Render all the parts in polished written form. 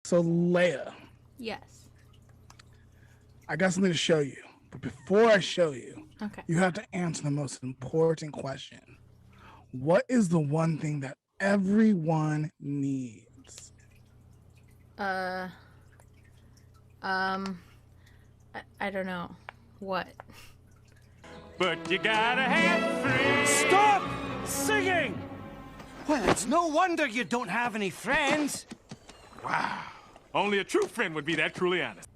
So, Leia, Yes. I got something to show you. But before I show you, Okay. you have to answer the most important question. What is the one thing that everyone needs? Uh, I don't know. What? But you gotta have friends. Stop singing! Well, it's no wonder you don't have any friends. Wow. Only a true friend would be that truly honest.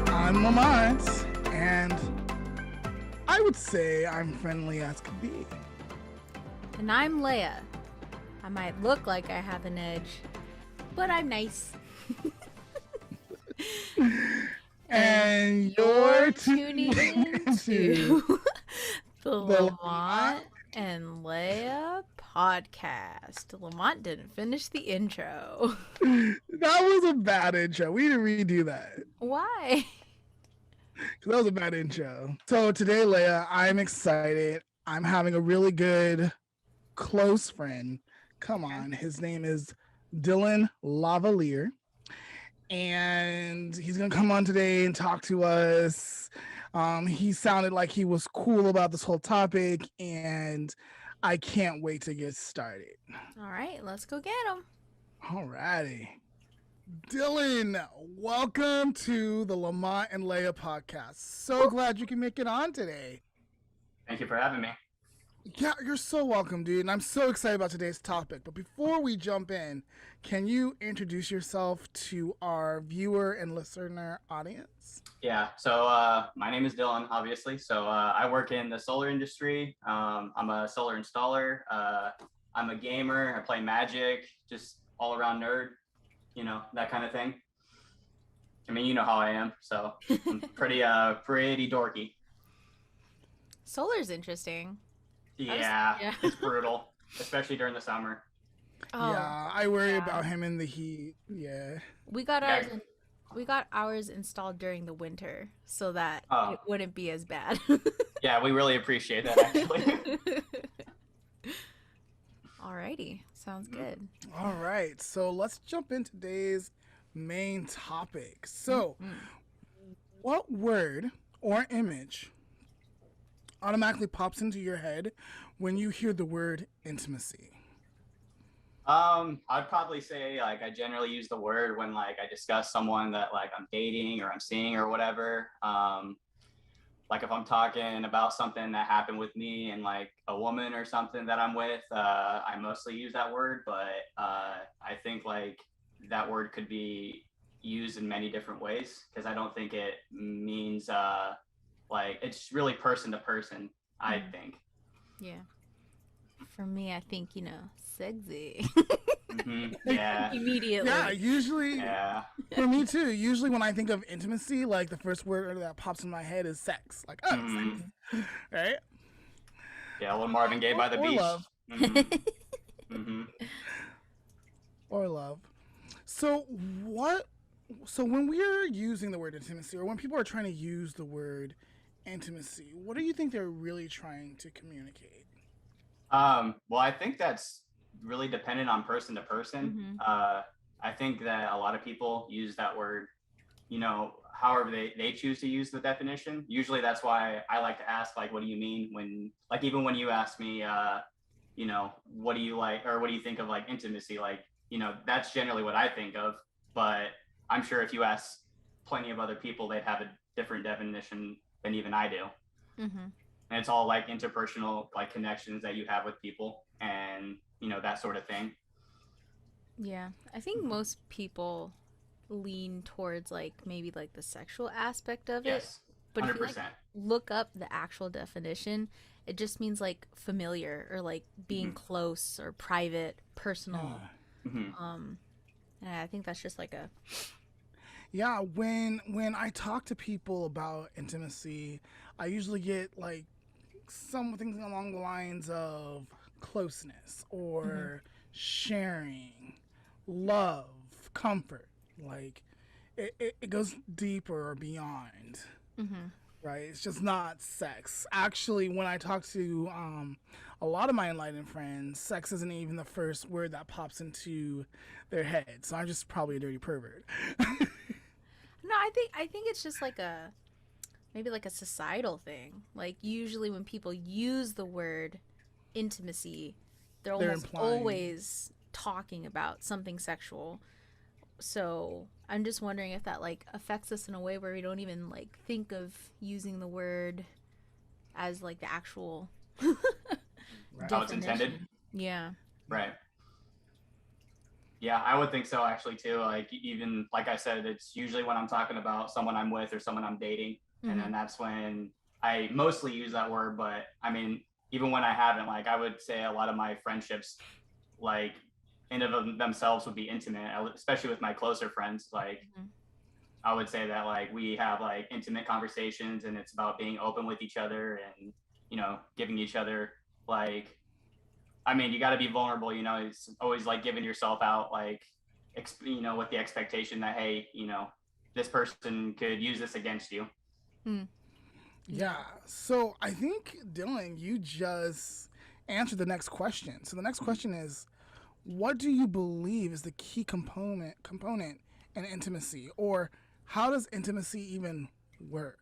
I'm Lamont, and I would say I'm friendly as could be. And I'm Leia. I might look like I have an edge, but I'm nice. And you're tuning into the Lamont and Leah Podcast. Lamont didn't finish the intro. That was a bad intro. We need to redo that. Why? That was a bad intro. So today, Leia, I'm excited. I'm having a really good close friend. Come on. His name is Dylan Lavalliere. And he's going to come on today and talk to us. He sounded like he was cool about this whole topic, and I can't wait to get started. All right, let's go get him. All righty. Dylan, welcome to the Lamont and Leah Podcast. So glad you can make it on today. Thank you for having me. Yeah, you're so welcome, dude. And I'm so excited about today's topic. But before we jump in, can you introduce yourself to our viewer and listener audience? Yeah, so my name is Dylan, obviously. So I work in the solar industry. I'm a solar installer. I'm a gamer. I play Magic, just all around nerd, you know, that kind of thing. I mean, you know how I am, so I'm pretty dorky. Solar's interesting. Yeah, it's brutal, especially during the summer. Oh, yeah, I worry about him in the heat. Yeah. We got ours installed during the winter so that it wouldn't be as bad. Yeah, we really appreciate that, actually. Alrighty, sounds good. All right, so let's jump into today's main topic. So, what word or image automatically pops into your head when you hear the word intimacy? I'd probably say like I generally use the word when like I discuss someone that like I'm dating or I'm seeing or whatever. Like if I'm talking about something that happened with me and like a woman or something that I'm with, I mostly use that word, but I think like that word could be used in many different ways because I don't think it means like it's really person to person, I think. Yeah. For me, I think, sexy. Yeah. Immediately. Yeah, usually. Yeah. For me too. Usually when I think of intimacy, like the first word that pops in my head is sex. Like, sex. Right? Yeah, a little Marvin Gaye by the or beach. Love. Or love. So when we're using the word intimacy, or when people are trying to use the word intimacy, what do you think they're really trying to communicate? Well, I think that's really dependent on person to person. I think that a lot of people use that word, however they choose to use the definition. Usually that's why I like to ask, like, what do you mean when, like, even when you ask me, what do you like, or what do you think of like intimacy? Like, that's generally what I think of, but I'm sure if you ask plenty of other people, they'd have a different definition than even I do. And it's all like interpersonal, like connections that you have with people and, that sort of thing. Yeah. I think most people lean towards like maybe like the sexual aspect of Yes, it. But 100%. if you like, look up the actual definition, it just means like familiar or like being close or private, personal. And I think that's just like a... Yeah, when I talk to people about intimacy, I usually get like some things along the lines of closeness or sharing, love, comfort. Like it goes deeper or beyond. right? It's just not sex. Actually, when I talk to a lot of my enlightened friends, sex isn't even the first word that pops into their head. So I'm just probably a dirty pervert. No, I think it's just like maybe like a societal thing. Like usually when people use the word intimacy, they're almost implying. always talking about something sexual. So I'm just wondering if that like affects us in a way where we don't even like think of using the word as like the actual How it's intended. definition. Yeah. Right. Yeah, I would think so actually too. Like even like I said, it's usually when I'm talking about someone I'm with or someone I'm dating, and then that's when I mostly use that word. But I mean, even when I haven't, like I would say a lot of my friendships, like in of themselves would be intimate, especially with my closer friends. Like I would say that like we have like intimate conversations, and it's about being open with each other and giving each other like. I mean, you got to be vulnerable, it's always like giving yourself out, like, with the expectation that, hey, this person could use this against you. Yeah. So I think, Dylan, you just answered the next question. So the next question is, what do you believe is the key component in intimacy, or how does intimacy even work?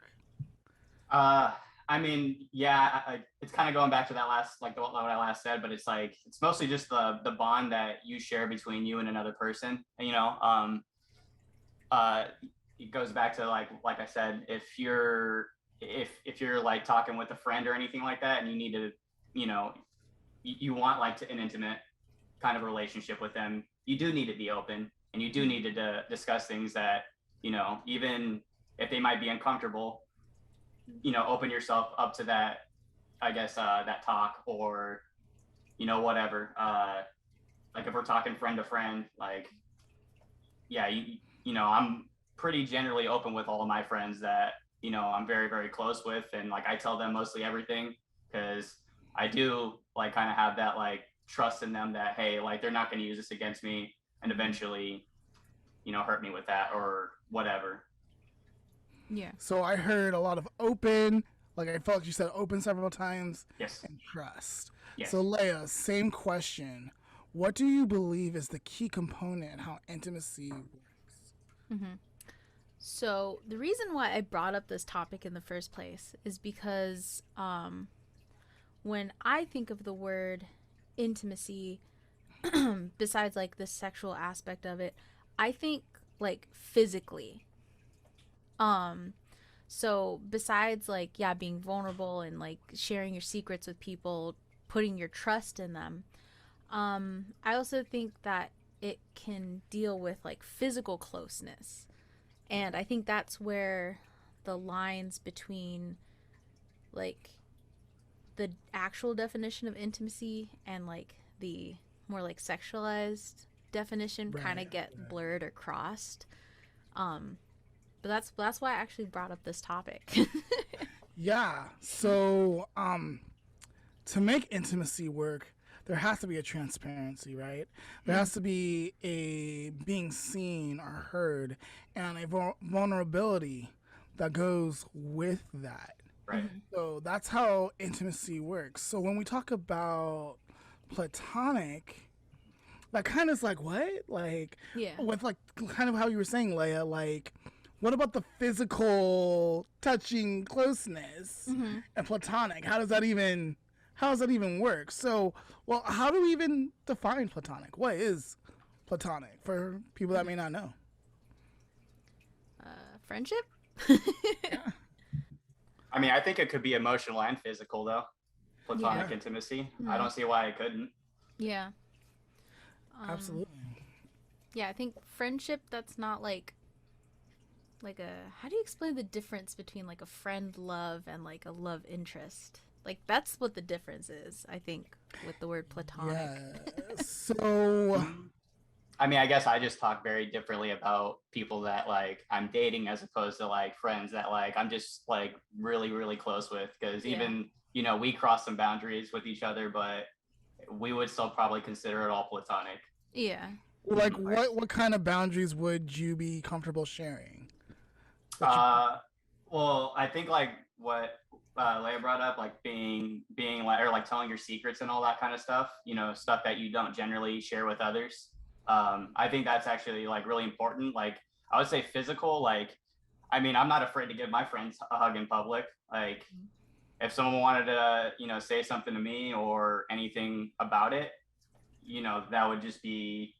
I mean, yeah, it's kind of going back to that last, like what I last said, but it's like, it's mostly just the bond that you share between you and another person. And, it goes back to like I said, if you're like talking with a friend or anything like that, and you need to, you want like an intimate kind of relationship with them, you do need to be open, and you do need to discuss things that, even if they might be uncomfortable, open yourself up to that, I guess, that talk, or, whatever. Like if we're talking friend to friend, like, yeah, I'm pretty generally open with all of my friends that, I'm very, very close with. And like, I tell them mostly everything, because I do like kind of have that like trust in them that, hey, like they're not going to use this against me and eventually, hurt me with that or whatever. Yeah. So I heard a lot of open, like I felt like you said open several times. Yes. And trust. Yes. So Leah, same question. What do you believe is the key component in how intimacy works? So the reason why I brought up this topic in the first place is because when I think of the word intimacy, besides like the sexual aspect of it, I think like physically. So besides like, yeah, being vulnerable and like sharing your secrets with people, putting your trust in them, I also think that it can deal with like physical closeness. And I think that's where the lines between like the actual definition of intimacy and like the more like sexualized definition kind of get blurred or crossed. But that's why I actually brought up this topic. Yeah. So to make intimacy work, there has to be a transparency, right? There has to be a being seen or heard, and a vulnerability that goes with that. Right. So that's how intimacy works. So when we talk about platonic, that kind of is like, what? Like, with like kind of how you were saying, Leia, like, what about the physical touching closeness and platonic? How does that even work? So, well, how do we even define platonic? What is platonic for people that may not know? Friendship? Yeah. I mean, I think it could be emotional and physical though. Platonic intimacy. I don't see why it couldn't. Yeah. Absolutely. Yeah, I think friendship, that's not like a, how do you explain the difference between like a friend love and like a love interest? Like that's what the difference is, I think, with the word platonic. Yeah. So I mean, I guess I just talk very differently about people that like I'm dating as opposed to like friends that like I'm just like really, really close with, because even, we cross some boundaries with each other, but we would still probably consider it all platonic. Yeah. like what kind of boundaries would you be comfortable sharing? Well, I think like what Leah brought up, like being like, or like telling your secrets and all that kind of stuff, you know, stuff that you don't generally share with others. I think that's actually like really important. Like I would say physical, like, I mean, I'm not afraid to give my friends a hug in public. Like if someone wanted to, you know, say something to me or anything about it, you know, that would just be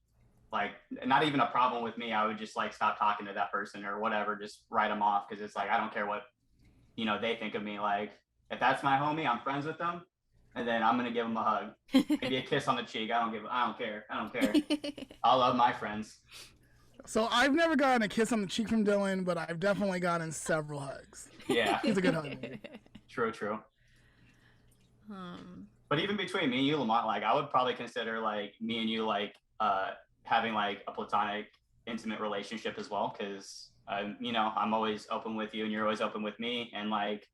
like not even a problem with me. I would just like stop talking to that person or whatever, just write them off, because it's like I don't care what, you know, they think of me. Like if that's my homie, I'm friends with them, and then I'm gonna give them a hug, maybe a kiss on the cheek. I don't care. I love my friends. So I've never gotten a kiss on the cheek from Dylan, but I've definitely gotten several hugs. Yeah, He's a good hugger. True. But even between me and you, Lamont, like I would probably consider like me and you like having like a platonic, intimate relationship as well, because you know, I'm always open with you and you're always open with me, and like,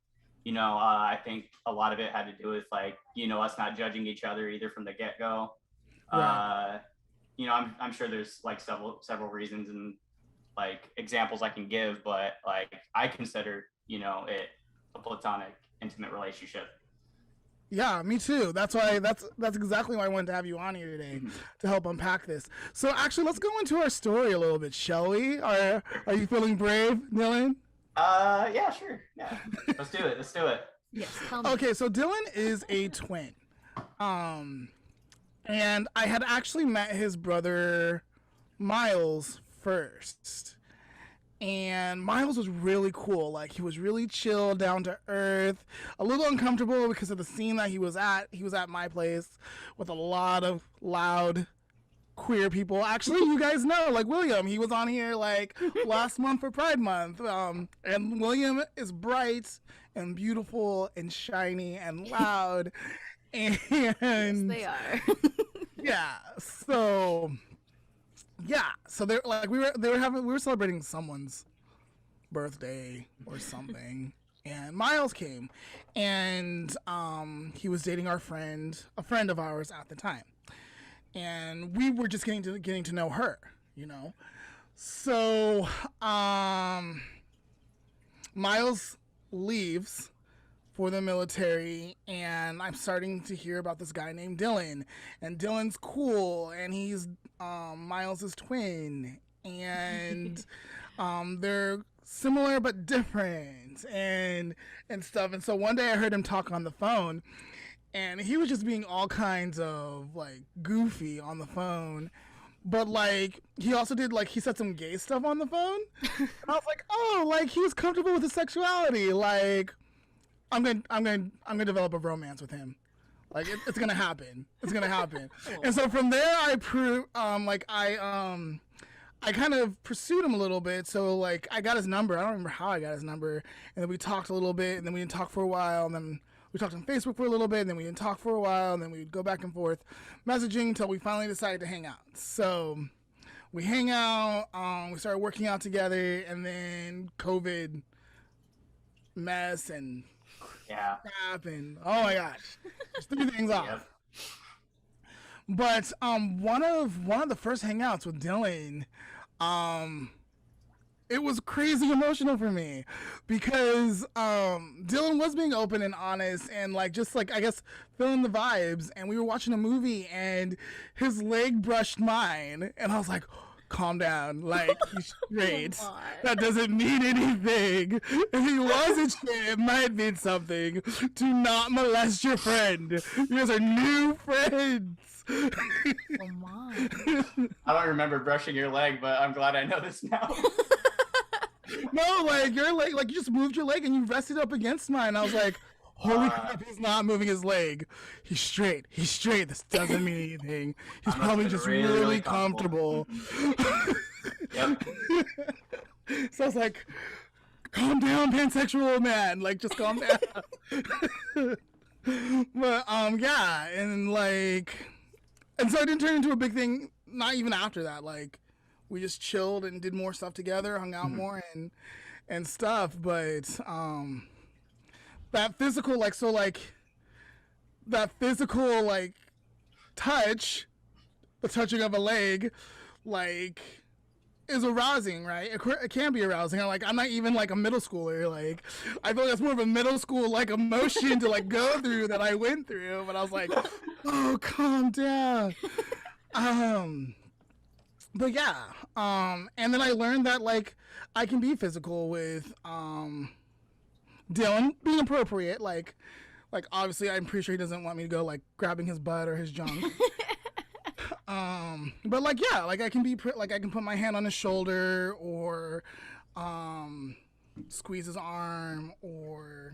you know, I think a lot of it had to do with like, you know, us not judging each other either from the get-go. Right. You know, I'm sure there's like several reasons and like examples I can give, but like I consider, you know, it a platonic, intimate relationship. Yeah, me too. That's exactly why I wanted to have you on here today, to help unpack this. So actually, let's go into our story a little bit, shall we? Are you feeling brave, Dylan? Yeah, sure. Yeah, let's do it. Yes, tell me. Okay, so Dylan is a twin, and I had actually met his brother Miles first. And Miles was really cool. Like, he was really chill, down to earth, a little uncomfortable because of the scene that he was at. He was at my place with a lot of loud queer people. Actually, you guys know, like William, he was on here like last month for Pride Month. And William is bright and beautiful and shiny and loud. And Yes, they are. yeah, so they're like we were celebrating someone's birthday or something, and Miles came, and he was dating a friend of ours at the time, and we were just getting to know her, you know. So Miles leaves for the military, and I'm starting to hear about this guy named Dylan, and Dylan's cool, and he's Miles's twin, and they're similar but different, and stuff. And so one day I heard him talk on the phone, and he was just being all kinds of like goofy on the phone. But like he also did, like, he said some gay stuff on the phone. And I was like, oh, like he was comfortable with his sexuality. Like I'm gonna develop a romance with him. Like it's gonna happen. It's gonna happen. And so from there I kind of pursued him a little bit. So like I got his number. I don't remember how I got his number. And then we talked a little bit, and then we didn't talk for a while, and then we talked on Facebook for a little bit, and then we didn't talk for a while, and then we'd go back and forth messaging until we finally decided to hang out. So we hang out, we started working out together, and then COVID mess and crap, and oh my gosh, just threw things off. Yep. But one of the first hangouts with Dylan, it was crazy emotional for me because Dylan was being open and honest and like just like I guess feeling the vibes, and we were watching a movie and his leg brushed mine, and I was like, calm down, like he's straight. That doesn't mean anything. If he wasn't straight, it might mean something. Do not molest your friend. You guys are new friends. Come on. I don't remember brushing your leg, but I'm glad I know this now. No, like your leg, like you just moved your leg and you rested up against mine. I was like, holy crap, he's not moving his leg. He's straight. This doesn't mean anything. He's probably just really comfortable. Yep. So I was like, calm down, pansexual man. Like, just calm down. But yeah, and so it didn't turn into a big thing. Not even after that. Like, we just chilled and did more stuff together, hung out more and stuff. But that physical, touch, the touching of a leg, like, is arousing, right? It can be arousing. I'm not even like a middle schooler. Like, I feel like that's more of a middle school like emotion to like go through that I went through. But I was like, oh, calm down. But yeah. And then I learned that like I can be physical with Dylan being appropriate. Like obviously I'm pretty sure he doesn't want me to go like grabbing his butt or his junk. But like, yeah, like I can be like I can put my hand on his shoulder or squeeze his arm or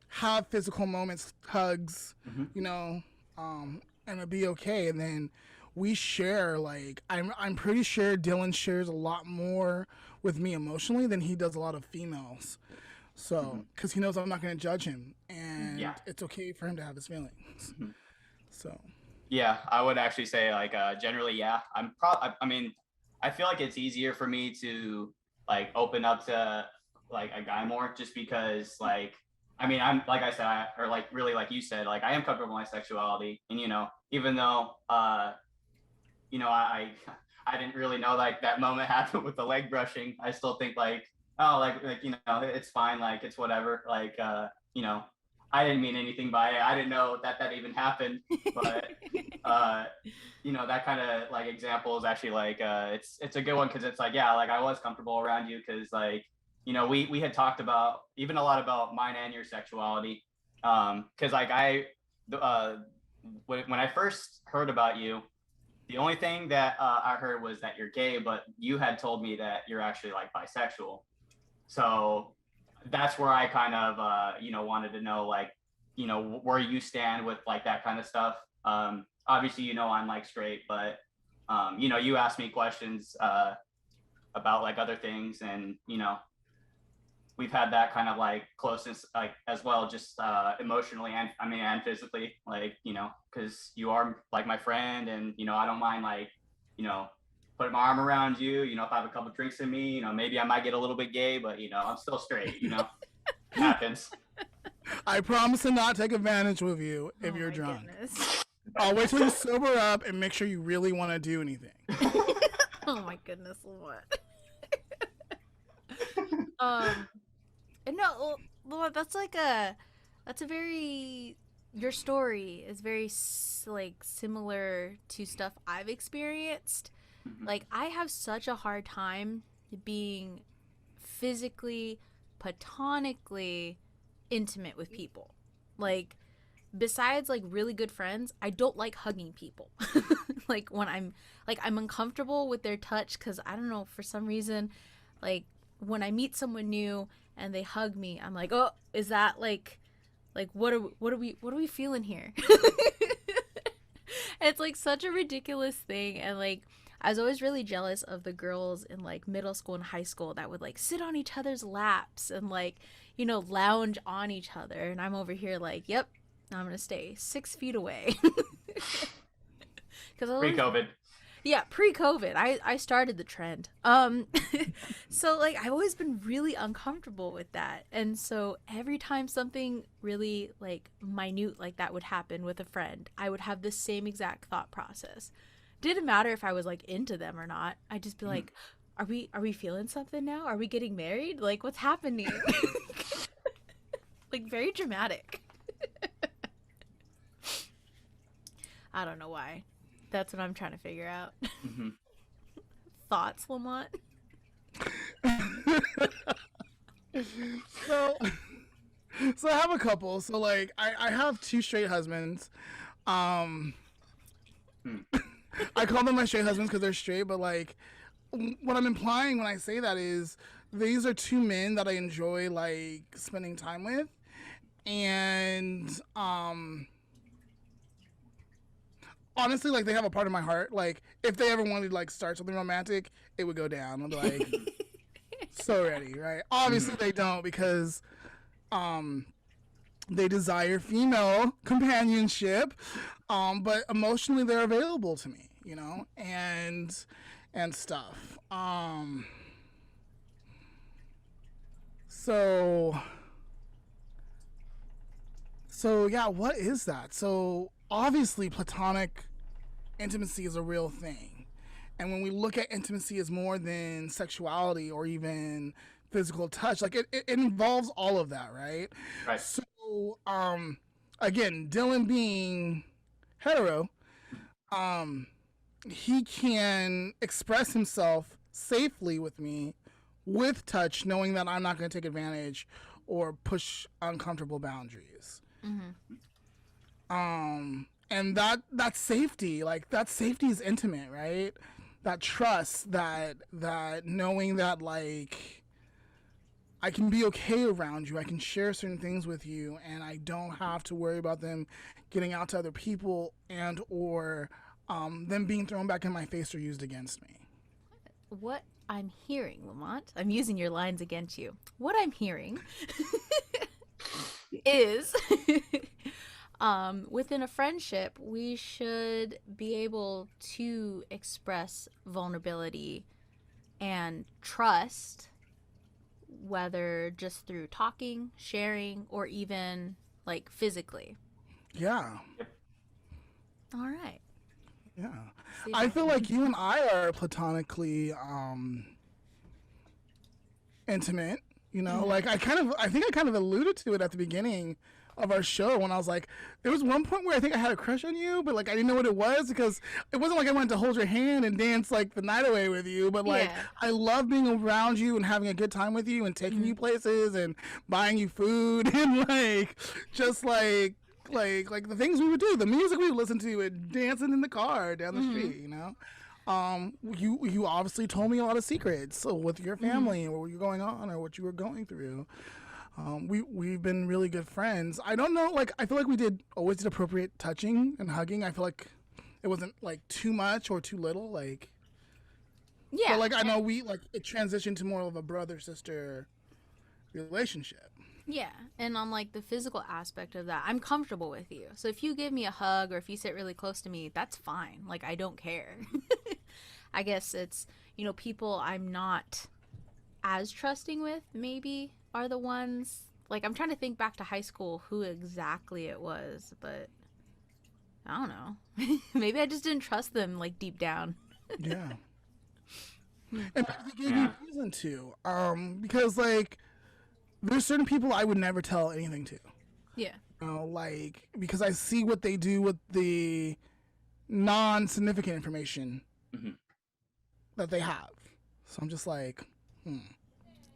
have physical moments, hugs, you know, and it'll be okay. And then we share, like, I'm pretty sure Dylan shares a lot more with me emotionally than he does a lot of females. So, because he knows I'm not going to judge him, and it's okay for him to have his feelings. So. Yeah, I would actually say like generally, yeah. I mean, I feel like it's easier for me to like open up to like a guy more, just because like, I mean, I'm like I said, or like really like you said, like I am comfortable with my sexuality, and you know, even though you know, I didn't really know like that moment happened with the leg brushing, I still think like, oh, like you know, it's fine, like it's whatever, like you know, I didn't mean anything by it. I didn't know that even happened, but you know, that kind of like example is actually like it's a good one, because it's like, yeah, like I was comfortable around you because like, you know, we had talked about even a lot about mine and your sexuality, because like when I first heard about you, the only thing that I heard was that you're gay, but you had told me that you're actually like bisexual. So that's where I kind of, you know, wanted to know, like, you know, where you stand with like that kind of stuff. Obviously, you know, I'm like straight, but, you know, you asked me questions about like other things, and, you know, we've had that kind of like closeness, like as well, just emotionally and I mean, and physically, like, you know, because you are like my friend, and, you know, I don't mind like, you know, putting my arm around you, you know, if I have a couple drinks in me, you know, maybe I might get a little bit gay, but, you know, I'm still straight, you know, it happens. I promise to not take advantage of you if you're drunk. Goodness. I'll wait till you sober up and make sure you really want to do anything. Oh my goodness, Lamont. No, Lamont, that's a very, your story is very like similar to stuff I've experienced. Like, I have such a hard time being physically, platonically intimate with people. Like, besides like really good friends, I don't like hugging people. Like, when I'm uncomfortable with their touch, because I don't know, for some reason, like when I meet someone new and they hug me, I'm like, oh, is that like what are we feeling here? It's like such a ridiculous thing. And like, I was always really jealous of the girls in like middle school and high school that would like sit on each other's laps and like, you know, lounge on each other. And I'm over here like, yep, I'm going to stay 6 feet away. Pre-COVID. Yeah, pre-COVID. I started the trend. So like, I've always been really uncomfortable with that. And so every time something really like minute like that would happen with a friend, I would have the same exact thought process. Didn't matter if I was like into them or not. I'd just be like, are we feeling something now? Are we getting married? Like, what's happening? Like, very dramatic. I don't know why. That's what I'm trying to figure out. Thoughts, Lamont? So I have a couple. So like I have 2 straight husbands. I call them my straight husbands because they're straight, but like what I'm implying when I say that is these are 2 men that I enjoy like spending time with, and honestly, like they have a part of my heart. Like if they ever wanted to like start something romantic, it would go down. I'd be like so ready, right? Obviously they don't, because they desire female companionship, but emotionally they're available to me, you know, and stuff. So yeah, what is that? So obviously platonic intimacy is a real thing, And when we look at intimacy as more than sexuality or even physical touch, like it involves all of that, right? Right. So, again, Dylan being hetero, he can express himself safely with me with touch, knowing that I'm not going to take advantage or push uncomfortable boundaries. And that safety, like that safety is intimate, right? That trust, that knowing that like I can be okay around you, I can share certain things with you, and I don't have to worry about them getting out to other people and or them being thrown back in my face or used against me. What I'm hearing, Lamont, I'm using your lines against you. What I'm hearing is within a friendship, we should be able to express vulnerability and trust, whether just through talking, sharing, or even like physically. Yeah. All right. Yeah. I feel like you and I are platonically intimate, you know, like I think I kind of alluded to it at the beginning of our show when I was like, there was one point where I think I had a crush on you, but like I didn't know what it was because it wasn't like I wanted to hold your hand and dance like the night away with you, but like I love being around you and having a good time with you and taking you places and buying you food and like just like the things we would do, the music we would listen to, and dancing in the car down the street, you know. You obviously told me a lot of secrets with your family and what you're going on or what you were going through. We've been really good friends. I don't know, like I feel like we always did appropriate touching and hugging. I feel like it wasn't like too much or too little, like but like I know it transitioned to more of a brother sister relationship. Yeah, and on like the physical aspect of that, I'm comfortable with you. So if you give me a hug or if you sit really close to me, that's fine. Like I don't care. I guess it's, you know, people I'm not as trusting with maybe are the ones, like I'm trying to think back to high school who exactly it was, but I don't know. Maybe I just didn't trust them like deep down. Yeah. And they gave me reason to. Because like there's certain people I would never tell anything to. Yeah. You know, like because I see what they do with the non-significant information that they have. So I'm just like,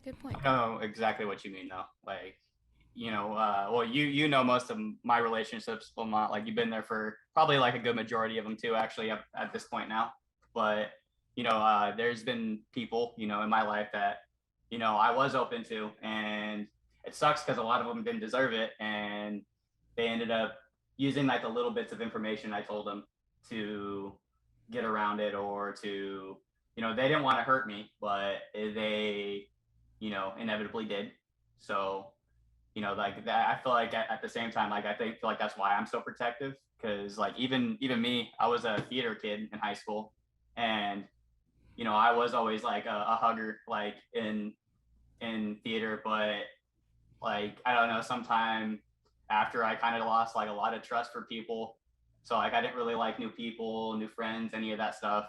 Good point. I know exactly what you mean, though. Like, you know, well, you know most of my relationships, Lamont. Like, you've been there for probably like a good majority of them too, actually, at this point now. But you know, there's been people, you know, in my life that, you know, I was open to, and it sucks because a lot of them didn't deserve it, and they ended up using like the little bits of information I told them to get around it, or to, you know, they didn't want to hurt me, but they, you know, inevitably did. So, you know, like that, I feel like at the same time, like I feel like that's why I'm so protective, because like even me, I was a theater kid in high school, and you know, I was always like a hugger, like in theater, but like I don't know, sometime after I kind of lost like a lot of trust for people, so like I didn't really like new people, new friends, any of that stuff.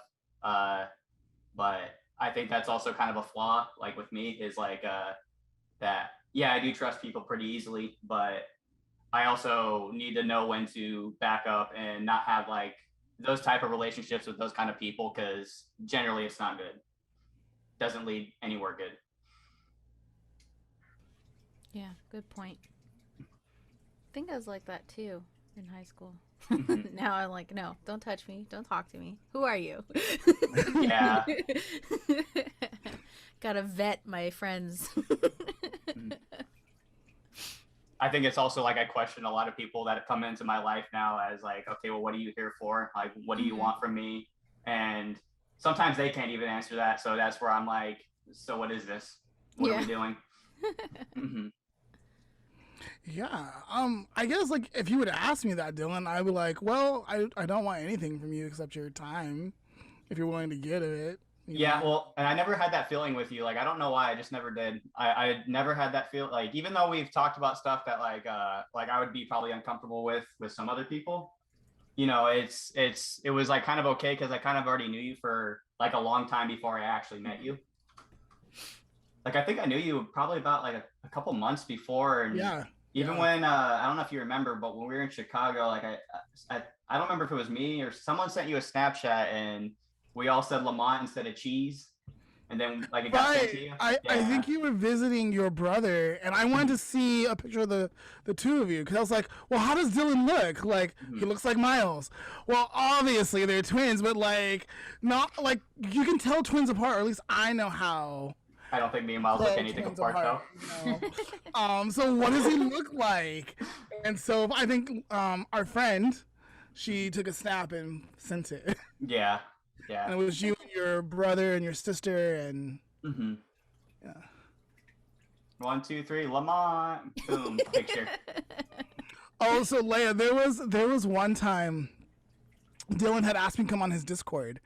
But I think that's also kind of a flaw, like with me, is like that I do trust people pretty easily, but I also need to know when to back up and not have like those type of relationships with those kind of people, because generally it's not good. Doesn't lead anywhere good. Yeah, good point. I think I was like that too in high school. Now I'm like, no, don't touch me. Don't talk to me. Who are you? Yeah. Gotta vet my friends. I think it's also like I question a lot of people that have come into my life now as like, okay, well, what are you here for? Like, what do you want from me? And sometimes they can't even answer that. So that's where I'm like, so what is this? What are we doing? Yeah. I guess like if you would ask me that, Dylan, I'd be like, well, I don't want anything from you except your time, if you're willing to give it. Yeah, well, and I never had that feeling with you. Like, I don't know why, I just never did. I never had that feel, like, even though we've talked about stuff that like I would be probably uncomfortable with some other people, you know, it was like kind of okay because I kind of already knew you for like a long time before I actually met you. Like I think I knew you probably about like a couple months before, and even when I don't know if you remember, but when we were in Chicago, like I don't remember if it was me or someone sent you a Snapchat and we all said Lamont instead of cheese. And then like it got sent to you. I think you were visiting your brother, and I wanted to see a picture of the two of you because I was like, well, how does Dylan look? Like he looks like Miles. Well, obviously they're twins, but like not like you can tell twins apart, or at least I know how. I don't think me and Miles look anything apart though. No. So what does he look like? And so I think our friend, she took a snap and sent it. Yeah. Yeah. And it was you and your brother and your sister and yeah. 1, 2, 3, Lamont. Boom, picture. Oh, so Leah, there was one time Dylan had asked me to come on his Discord.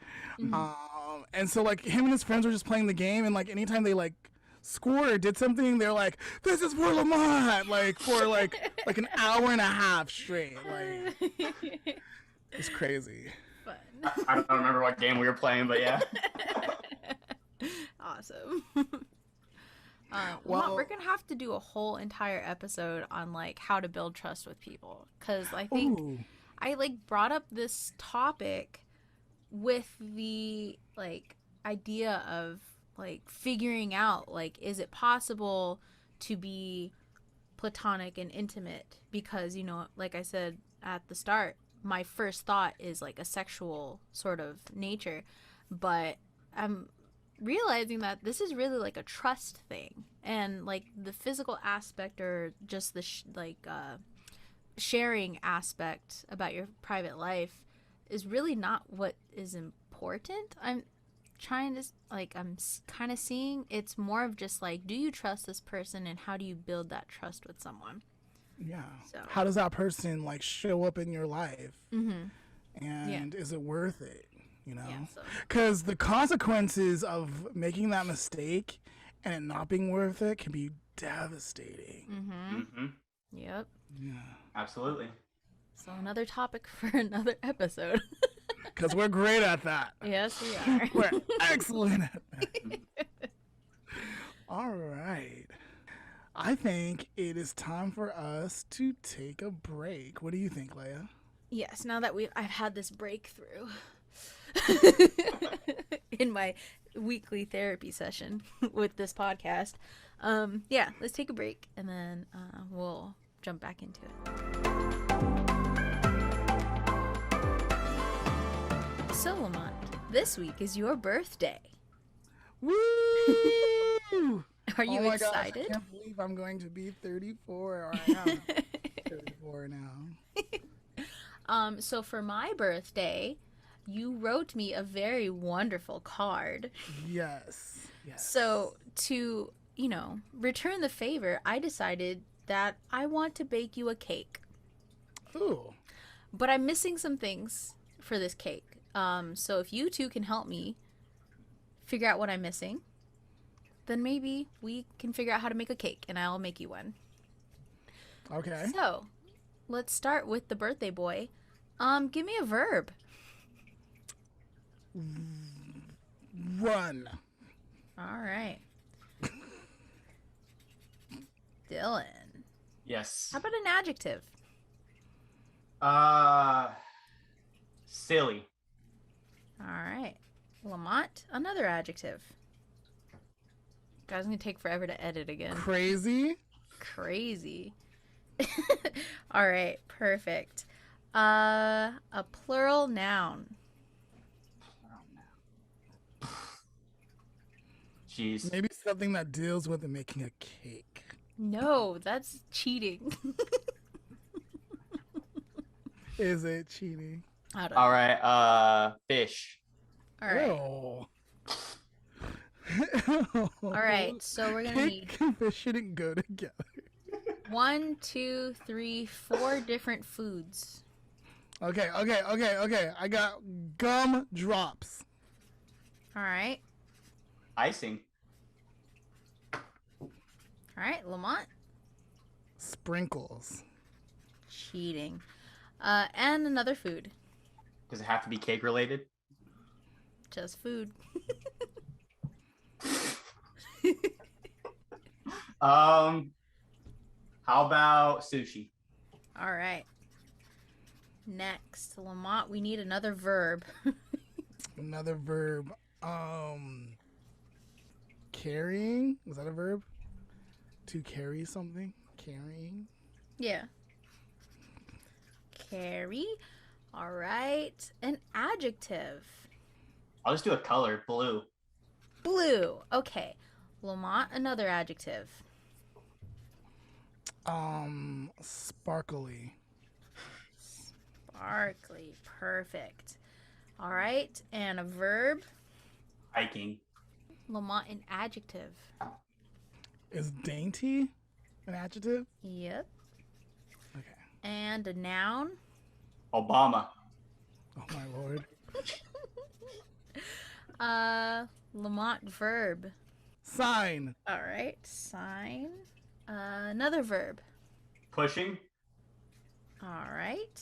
And so like him and his friends were just playing the game, and like anytime they like scored or did something, they're like, "This is for Lamont!" Like for like an hour and a half straight. Like it's crazy. I don't remember what game we were playing, but yeah. Awesome. Well, we're gonna have to do a whole entire episode on like how to build trust with people, because I think I like brought up this topic with the like idea of like figuring out like, is it possible to be platonic and intimate? Because, you know, like I said at the start, my first thought is like a sexual sort of nature, but I'm realizing that this is really like a trust thing, and like the physical aspect or just the sharing aspect about your private life is really not what is important. I'm kind of seeing it's more of just like, do you trust this person, and how do you build that trust with someone? Yeah. So how does that person like show up in your life? And is it worth it? You know, because the consequences of making that mistake and it not being worth it can be devastating. Yep. Yeah. Absolutely. So another topic for another episode. Because we're great at that. Yes, we are. We're excellent at that. All right. I think it is time for us to take a break. What do you think, Leah? Yes, now that I've had this breakthrough in my weekly therapy session with this podcast. Yeah, let's take a break and then we'll jump back into it. So, Lamont, this week is your birthday. Woo! Are you excited? Gosh, I can't believe I'm going to be 34. Or I am 34 now. So for my birthday, you wrote me a very wonderful card. Yes. So to, you know, return the favor, I decided that I want to bake you a cake. Ooh. But I'm missing some things for this cake. So if you two can help me figure out what I'm missing, then maybe we can figure out how to make a cake, and I'll make you one. Okay. So let's start with the birthday boy. Give me a verb. Run. All right. Dylan. Yes. How about an adjective? Silly. All right. Lamont, another adjective. Guys, it's going to take forever to edit again. Crazy. All right, perfect. A plural noun. Jeez. Maybe something that deals with making a cake. No, that's cheating. Is it cheating? I don't know. All right. Fish. All right. All right, so we're gonna need cake and fish shouldn't go together. 1, 2, 3, 4 different foods. Okay. I got gum drops. All right. Icing. All right, Lamont. Sprinkles. Cheating. And another food. Does it have to be cake related? Just food. How about sushi? All right. Next, Lamont, we need another verb. Another verb. Carrying. Was that a verb? To carry something? Carrying? Yeah. Carry. All right. An adjective. I'll just do a color, blue. Blue. Okay. Lamont, another adjective. Sparkly. Sparkly. Perfect. All right. And a verb. Hiking. Lamont, an adjective. Is dainty an adjective? Yep. Okay. And a noun. Obama. Oh my lord. Lamont, verb. Sign. All right. Sign. Another verb. Pushing. All right.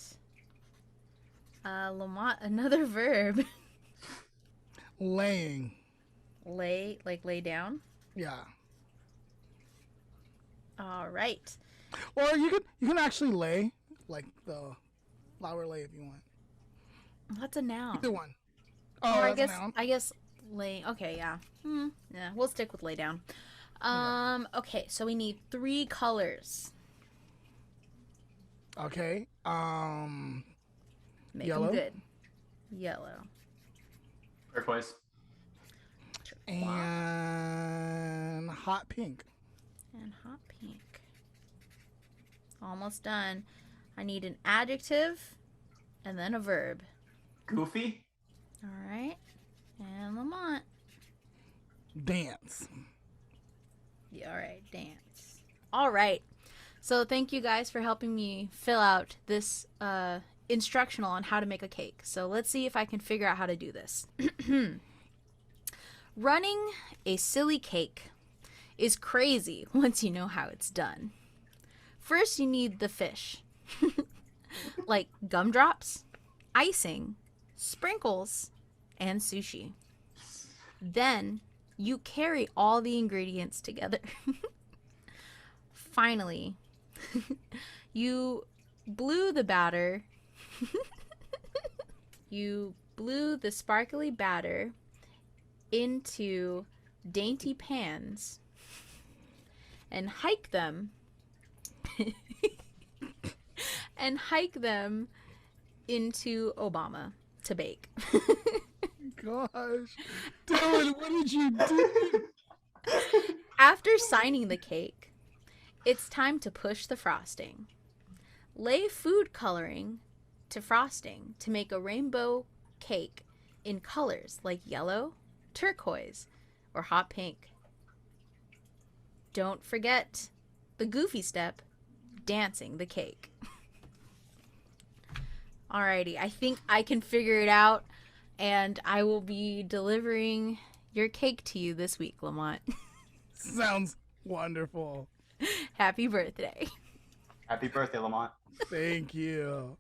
Lamont, another verb. Laying. Lay, like lay down. Yeah. All right. Or you can actually lay, like the flower lay if you want. That's a noun. Either one. Oh, Or that's a noun. I guess lay. Okay, yeah. Yeah, we'll stick with lay down. Okay, so we need 3 colors. Okay. Make Yellow. them good. Yellow. Turquoise. And hot pink. And hot pink. Almost done. I need an adjective and then a verb. Goofy. All right. And Lamont. Dance. Yeah, all right. Dance. All right. So thank you guys for helping me fill out this instructional on how to make a cake. So let's see if I can figure out how to do this. Running a silly cake is crazy once you know how it's done. First, you need the fish, like gumdrops, icing, sprinkles, and sushi. Then, you carry all the ingredients together. Finally, you blew the batter. You blew the sparkly batter into dainty pans and hike them into Obama to bake. Gosh. Dylan, what did you do? After signing the cake, it's time to push the frosting. Lay food coloring to frosting to make a rainbow cake in colors like yellow, turquoise, or hot pink. Don't forget the goofy step, dancing the cake. Alrighty, I think I can figure it out, and I will be delivering your cake to you this week, Lamont. Sounds wonderful. Happy birthday. Happy birthday, Lamont. Thank you.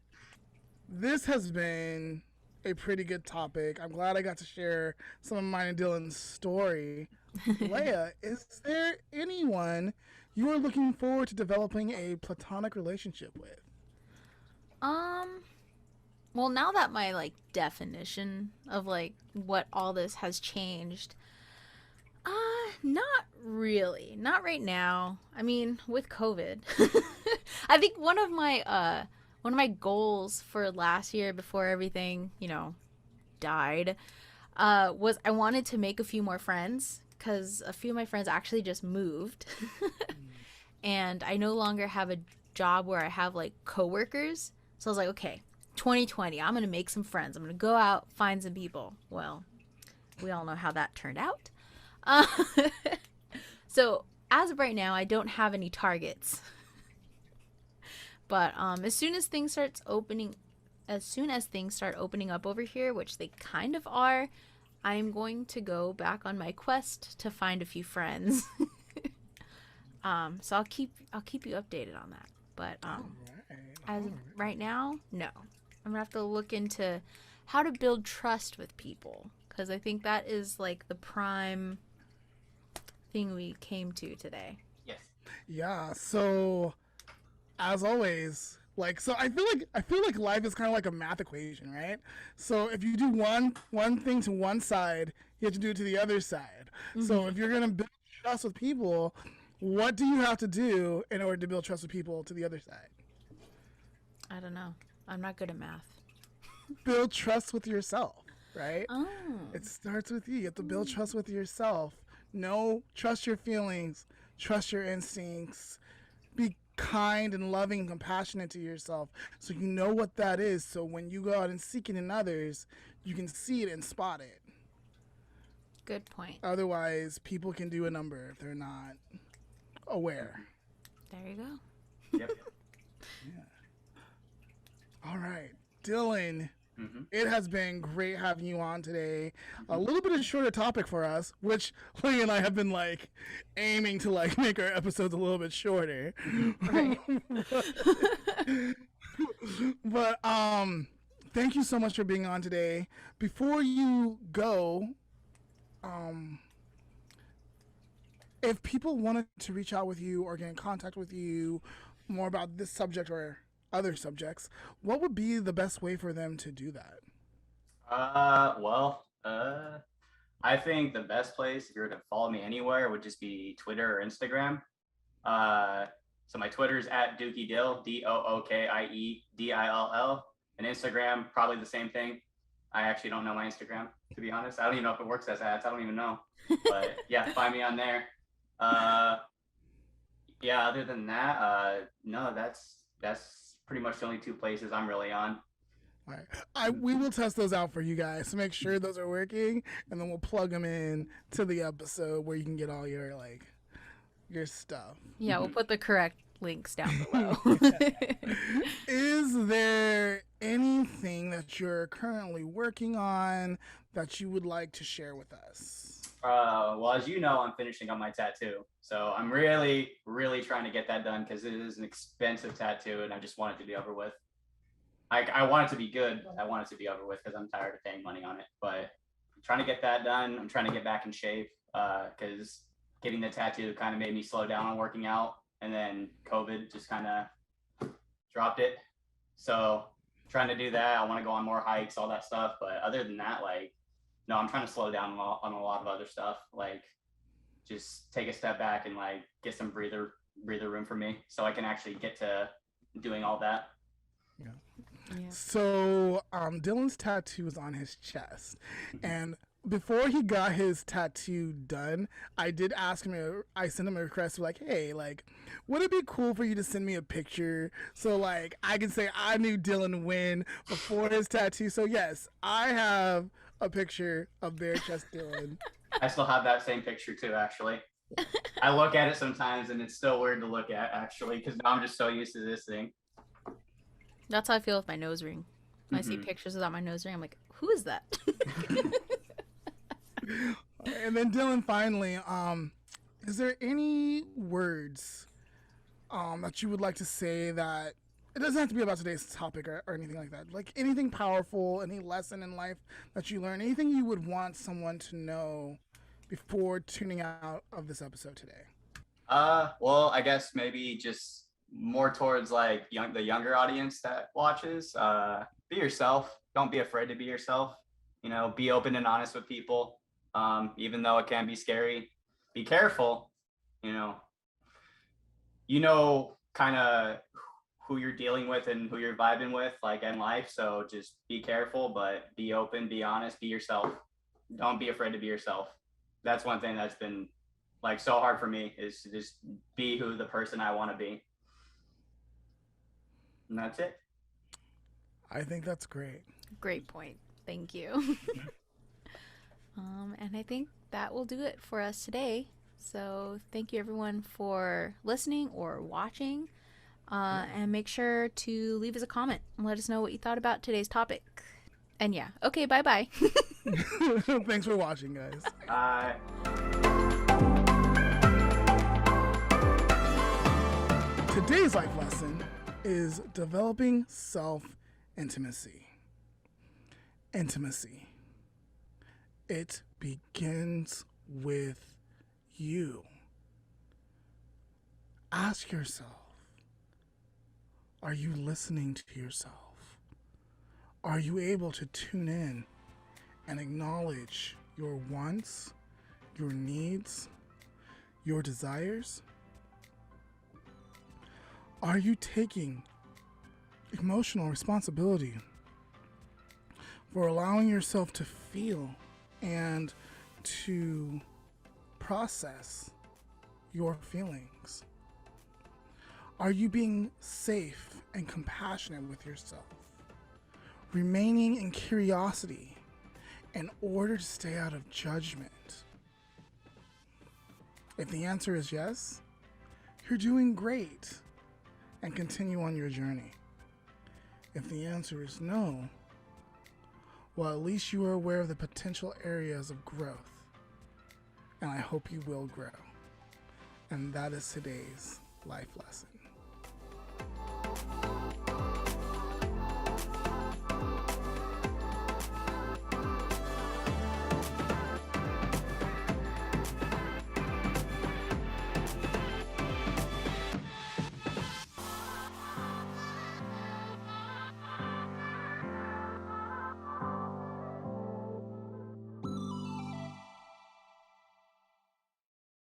This has been a pretty good topic. I'm glad I got to share some of mine and Dylan's story. Leah, is there anyone you are looking forward to developing a platonic relationship with? Well, now that my definition of what all this has changed, not really. Not right now. I mean, with COVID. I think one of my goals for last year before everything, died, was I wanted to make a few more friends because a few of my friends actually just moved. And I no longer have a job where I have coworkers. So I was like, okay, 2020, I'm going to make some friends. I'm going to go out, find some people. Well, we all know how that turned out. So as of right now, I don't have any targets. But as soon as things start opening up over here, which they kind of are, I'm going to go back on my quest to find a few friends. So I'll keep you updated on that. But As of right now, no. I'm gonna have to look into how to build trust with people, because I think that is like the prime thing we came to today. Yes. Yeah. So, as always, like, so I feel like life is kind of like a math equation, right? So if you do one thing to one side, you have to do it to the other side. So if you're gonna build trust with people, what do you have to do in order to build trust with people to the other side? I don't know. I'm not good at math. Build trust with yourself, right? Oh. It starts with you. You have to build trust with yourself. Trust your feelings, trust your instincts, be kind and loving and compassionate to yourself so you know what that is. So when you go out and seek it in others, you can see it and spot it. Good point. Otherwise, people can do a number if they're not aware. There you go. Yep. All right. Dylan, Mm-hmm. it has been great having you on today. A little bit of a shorter topic for us, which Lee and I have been like aiming to like make our episodes a little bit shorter. Right. But thank you so much for being on today. Before you go, if people wanted to reach out with you or get in contact with you more about this subject or other subjects, what would be the best way for them to do that? I think the best place if you were to follow me anywhere would just be Twitter or Instagram. So my Twitter is at DookieDill, DOOKIEDILL, and Instagram probably the same thing. I actually don't know my Instagram, to be honest. I don't even know if it works as ads. I don't even know. But yeah, find me on there. Yeah, other than that, no, that's pretty much the only two places I'm really on. All right. We will test those out for you guys to make sure those are working, and then we'll plug them in to the episode where you can get all your stuff. Yeah, we'll put the correct links down below. Is there anything that you're currently working on that you would like to share with us? Well, as you know, I'm finishing up my tattoo. So I'm really, really trying to get that done because it is an expensive tattoo and I just want it to be over with. I want it to be good, but I want it to be over with because I'm tired of paying money on it. But I'm trying to get that done. I'm trying to get back in shape because getting the tattoo kind of made me slow down on working out. And then COVID just kind of dropped it. So trying to do that. I want to go on more hikes, all that stuff. But other than that, no, I'm trying to slow down on a lot of other stuff. Just take a step back and get some breather room for me so I can actually get to doing all that. Yeah. Yeah. So Dylan's tattoo is on his chest, and before he got his tattoo done, I did ask him. I sent him a request like, "Hey, would it be cool for you to send me a picture so I can say I knew Dylan when before his tattoo?" So yes, I have a picture of bare chest Dylan. I still have that same picture too, actually. I look at it sometimes and it's still weird to look at, actually, because now I'm just so used to this thing. That's how I feel with my nose ring. When I see pictures without my nose ring, I'm like, who is that? And then Dylan, finally, is there any words that you would like to say that it doesn't have to be about today's topic or anything like that? Anything powerful, any lesson in life that you learned, anything you would want someone to know before tuning out of this episode today? Well, I guess maybe just more towards the younger audience that watches. Be yourself. Don't be afraid to be yourself. Be open and honest with people. Even though it can be scary. Be careful. Kind of who you're dealing with and who you're vibing with in life. So just be careful, but be open, be honest, be yourself. Don't be afraid to be yourself. That's one thing that's been so hard for me, is to just be who the person I want to be. And that's it. I think that's great. Great point. Thank you. And I think that will do it for us today. So thank you everyone for listening or watching. And make sure to leave us a comment and let us know what you thought about today's topic. And yeah, okay, bye-bye. Thanks for watching, guys. Bye. Today's life lesson is developing self-intimacy. Intimacy. It begins with you. Ask yourself, are you listening to yourself? Are you able to tune in and acknowledge your wants, your needs, your desires? Are you taking emotional responsibility for allowing yourself to feel and to process your feelings? Are you being safe and compassionate with yourself? Remaining in curiosity in order to stay out of judgment? If the answer is yes, you're doing great and continue on your journey. If the answer is no, well, at least you are aware of the potential areas of growth, and I hope you will grow. And that is today's life lesson.